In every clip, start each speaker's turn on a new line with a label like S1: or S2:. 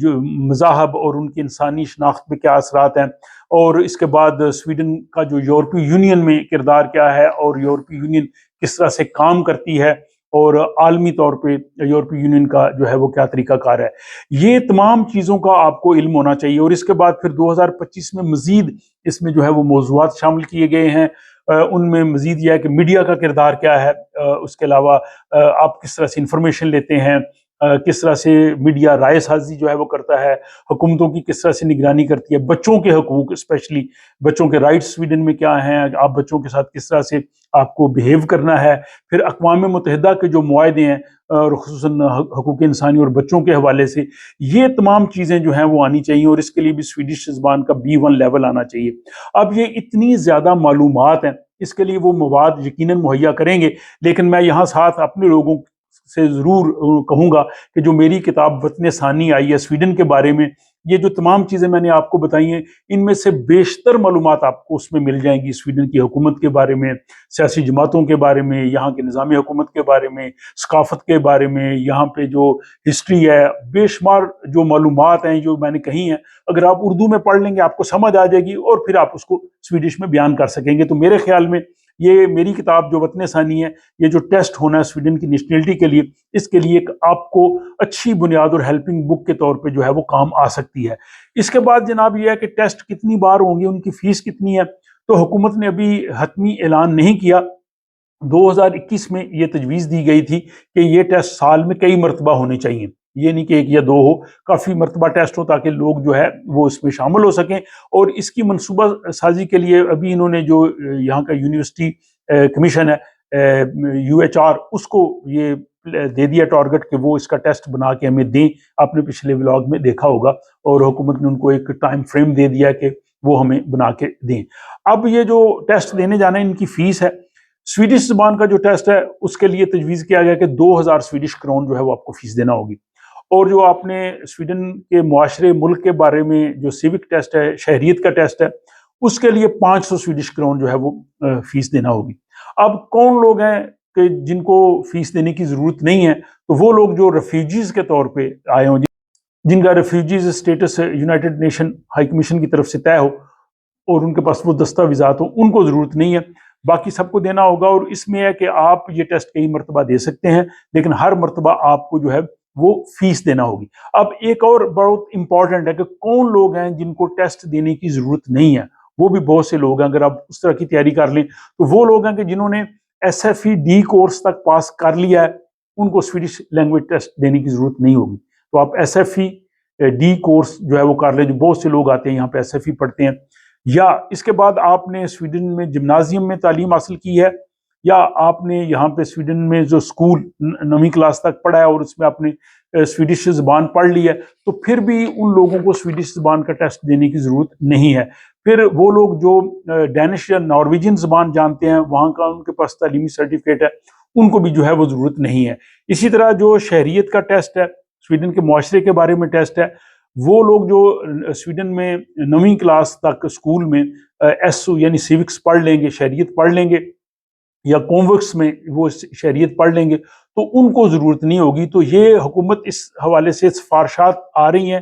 S1: جو مذاہب اور ان کی انسانی شناخت پہ کیا اثرات ہیں، اور اس کے بعد سویڈن کا جو یورپی یونین میں کردار کیا ہے اور یورپی یونین کس طرح سے کام کرتی ہے، اور عالمی طور پہ یورپی یونین کا جو ہے وہ کیا طریقہ کار ہے، یہ تمام چیزوں کا آپ کو علم ہونا چاہیے۔ اور اس کے بعد پھر 2025 میں مزید اس میں جو ہے وہ موضوعات شامل کیے گئے ہیں، ان میں مزید یہ ہے کہ میڈیا کا کردار کیا ہے، اس کے علاوہ آپ کس طرح سے انفارمیشن لیتے ہیں، کس طرح سے میڈیا رائے سازی جو ہے وہ کرتا ہے، حکومتوں کی کس طرح سے نگرانی کرتی ہے، بچوں کے حقوق اسپیشلی بچوں کے رائٹس سویڈن میں کیا ہیں، آپ بچوں کے ساتھ کس طرح سے آپ کو بیہیو کرنا ہے، پھر اقوام متحدہ کے جو معاہدے ہیں اور خصوصاً حقوق انسانی اور بچوں کے حوالے سے، یہ تمام چیزیں جو ہیں وہ آنی چاہیے، اور اس کے لیے بھی سویڈش زبان کا B1 لیول آنا چاہیے۔ اب یہ اتنی زیادہ معلومات ہیں، اس کے لیے وہ مواد یقیناً مہیا کریں گے، لیکن میں یہاں ساتھ اپنے لوگوں سے ضرور کہوں گا کہ جو میری کتاب وطن ثانی آئی ہے سویڈن کے بارے میں، یہ جو تمام چیزیں میں نے آپ کو بتائی ہیں، ان میں سے بیشتر معلومات آپ کو اس میں مل جائیں گی، سویڈن کی حکومت کے بارے میں، سیاسی جماعتوں کے بارے میں، یہاں کے نظام حکومت کے بارے میں، ثقافت کے بارے میں، یہاں پہ جو ہسٹری ہے، بے شمار جو معلومات ہیں جو میں نے کہی ہیں، اگر آپ اردو میں پڑھ لیں گے آپ کو سمجھ آ جائے گی، اور پھر آپ اس کو سویڈش میں بیان کر سکیں گے۔ تو میرے خیال میں یہ میری کتاب جو وطن ثانی ہے، یہ جو ٹیسٹ ہونا ہے سویڈن کی نیشنلٹی کے لیے، اس کے لیے ایک آپ کو اچھی بنیاد اور ہیلپنگ بک کے طور پہ جو ہے وہ کام آ سکتی ہے۔ اس کے بعد جناب یہ ہے کہ ٹیسٹ کتنی بار ہوں گے، ان کی فیس کتنی ہے، تو حکومت نے ابھی حتمی اعلان نہیں کیا۔ 2021 میں یہ تجویز دی گئی تھی کہ یہ ٹیسٹ سال میں کئی مرتبہ ہونے چاہیے، یہ نہیں کہ ایک یا دو ہو، کافی مرتبہ ٹیسٹ ہو تاکہ لوگ جو ہے وہ اس میں شامل ہو سکیں۔ اور اس کی منصوبہ سازی کے لیے ابھی انہوں نے جو یہاں کا یونیورسٹی کمیشن ہے UHR، اس کو یہ دے دیا ٹارگٹ کہ وہ اس کا ٹیسٹ بنا کے ہمیں دیں۔ آپ نے پچھلے ولاگ میں دیکھا ہوگا، اور حکومت نے ان کو ایک ٹائم فریم دے دیا کہ وہ ہمیں بنا کے دیں۔ اب یہ جو ٹیسٹ دینے جانا ہے، ان کی فیس ہے، سویڈش زبان کا جو ٹیسٹ ہے اس کے لیے تجویز کیا گیا کہ 2000 سویڈش کرون جو ہے وہ آپ کو فیس دینا ہوگی، اور جو آپ نے سویڈن کے معاشرے ملک کے بارے میں جو سیوک ٹیسٹ ہے، شہریت کا ٹیسٹ ہے، اس کے لیے 500 سویڈش کرون جو ہے وہ فیس دینا ہوگی۔ اب کون لوگ ہیں کہ جن کو فیس دینے کی ضرورت نہیں ہے؟ تو وہ لوگ جو ریفیوجیز کے طور پہ آئے ہوں، جن کا refugees status United Nation High Commission کی طرف سے طے ہو اور ان کے پاس وہ دستاویزات ہوں، ان کو ضرورت نہیں ہے، باقی سب کو دینا ہوگا۔ اور اس میں ہے کہ آپ یہ ٹیسٹ کئی مرتبہ دے سکتے ہیں، لیکن ہر مرتبہ آپ کو جو ہے وہ فیس دینا ہوگی۔ اب ایک اور بہت امپورٹنٹ ہے کہ کون لوگ ہیں جن کو ٹیسٹ دینے کی ضرورت نہیں ہے، وہ بھی بہت سے لوگ ہیں۔ اگر آپ اس طرح کی تیاری کر لیں تو وہ لوگ ہیں کہ جنہوں نے SFE-D کورس تک پاس کر لیا ہے، ان کو سویڈش لینگویج ٹیسٹ دینے کی ضرورت نہیں ہوگی۔ تو آپ SFE-D کورس جو ہے وہ کر لیں، جو بہت سے لوگ آتے ہیں یہاں پہ SFE پڑھتے ہیں، یا اس کے بعد آپ نے سویڈن میں جمنازیم میں تعلیم حاصل کی ہے، یا آپ نے یہاں پہ سویڈن میں جو اسکول 9ویں کلاس تک پڑھا ہے اور اس میں آپ نے سویڈش زبان پڑھ لی ہے، تو پھر بھی ان لوگوں کو سویڈش زبان کا ٹیسٹ دینے کی ضرورت نہیں ہے۔ پھر وہ لوگ جو ڈینش یا نارویجن زبان جانتے ہیں، وہاں کا ان کے پاس تعلیمی سرٹیفکیٹ ہے، ان کو بھی جو ہے وہ ضرورت نہیں ہے۔ اسی طرح جو شہریت کا ٹیسٹ ہے، سویڈن کے معاشرے کے بارے میں ٹیسٹ ہے، وہ لوگ جو سویڈن میں 9ویں کلاس تک اسکول میں SO یعنی سیوکس پڑھ لیں گے، شہریت پڑھ لیں گے، یا کونوکس میں وہ شہریت پڑھ لیں گے، تو ان کو ضرورت نہیں ہوگی۔ تو یہ حکومت اس حوالے سے سفارشات آ رہی ہیں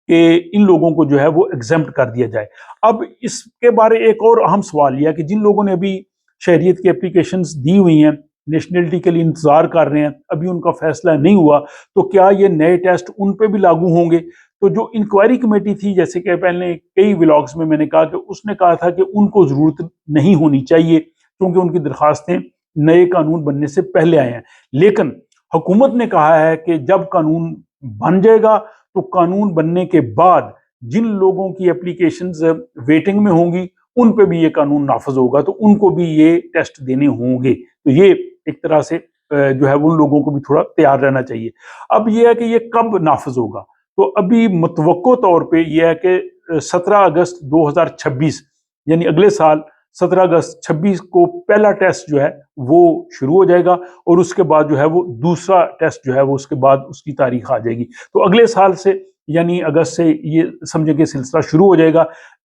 S1: کہ ان لوگوں کو جو ہے وہ ایگزمپٹ کر دیا جائے۔ اب اس کے بارے ایک اور اہم سوال یہ ہے کہ جن لوگوں نے ابھی شہریت کی اپلیکیشنز دی ہوئی ہیں، نیشنلٹی کے لیے انتظار کر رہے ہیں، ابھی ان کا فیصلہ نہیں ہوا، تو کیا یہ نئے ٹیسٹ ان پہ بھی لاگو ہوں گے؟ تو جو انکوائری کمیٹی تھی، جیسے کہ پہلے کئی ولاگز میں نے کہا کہ اس نے کہا تھا کہ ان کو ضرورت نہیں ہونی چاہیے، کیونکہ ان کی درخواستیں نئے قانون بننے سے پہلے آئے ہیں۔ لیکن حکومت نے کہا ہے کہ جب قانون بن جائے گا تو قانون بننے کے بعد جن لوگوں کی اپلیکیشنز ویٹنگ میں ہوں گی ان پہ بھی یہ قانون نافذ ہوگا، تو ان کو بھی یہ ٹیسٹ دینے ہوں گے۔ تو یہ ایک طرح سے جو ہے ان لوگوں کو بھی تھوڑا تیار رہنا چاہیے۔ اب یہ ہے کہ یہ کب نافذ ہوگا، تو ابھی متوقع طور پہ یہ ہے کہ 17 اگست 2026 یعنی اگلے سال 17 اگست 26 کو پہلا ٹیسٹ جو ہے وہ شروع ہو جائے گا، اور اس کے بعد جو ہے وہ دوسرا ٹیسٹ جو ہے وہ اس کے بعد اس کی تاریخ آ جائے گی۔ تو اگلے سال سے یعنی اگست سے یہ سمجھیں کہ سلسلہ شروع ہو جائے گا،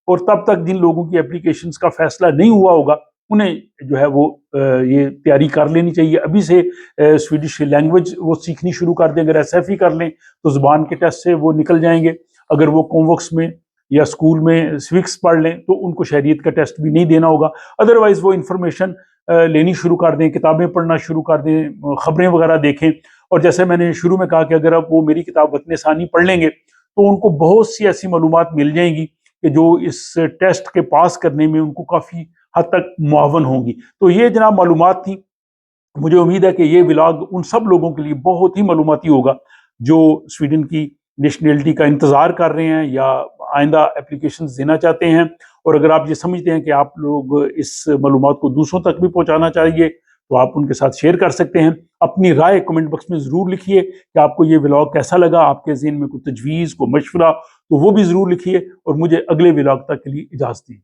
S1: اور تب تک جن لوگوں کی اپلیکیشنز کا فیصلہ نہیں ہوا ہوگا انہیں جو ہے وہ یہ تیاری کر لینی چاہیے ابھی سے، سویڈش لینگویج وہ سیکھنی شروع کر دیں. اگر ایس ایف ای کر لیں تو زبان کے ٹیسٹ سے وہ نکل جائیں گے. اگر وہ کوموکس میں یا اسکول میں سوکس پڑھ لیں تو ان کو شہریت کا ٹیسٹ بھی نہیں دینا ہوگا. ادروائز وہ انفارمیشن لینی شروع کر دیں، کتابیں پڑھنا شروع کر دیں، خبریں وغیرہ دیکھیں. اور جیسے میں نے شروع میں کہا کہ اگر اب وہ میری کتاب وطن ثانی پڑھ لیں گے تو ان کو بہت سی ایسی معلومات مل جائیں گی کہ جو اس ٹیسٹ کے پاس کرنے میں ان کو کافی حد تک معاون ہوں گی. تو یہ جناب معلومات تھیں. مجھے امید ہے کہ یہ ولاگ ان سب لوگوں کے لیے بہت ہی معلوماتی ہوگا جو سویڈن کی نیشنلٹی کا انتظار کر رہے ہیں یا آئندہ اپلیکیشن دینا چاہتے ہیں. اور اگر آپ یہ سمجھتے ہیں کہ آپ لوگ اس معلومات کو دوسروں تک بھی پہنچانا چاہیے تو آپ ان کے ساتھ شیئر کر سکتے ہیں. اپنی رائے کمنٹ باکس میں ضرور لکھیے کہ آپ کو یہ ولاگ کیسا لگا، آپ کے ذہن میں کوئی تجویز، کوئی مشورہ تو وہ بھی ضرور لکھیے. اور مجھے اگلے ولاگ تک کے لیے اجازت دیجیے.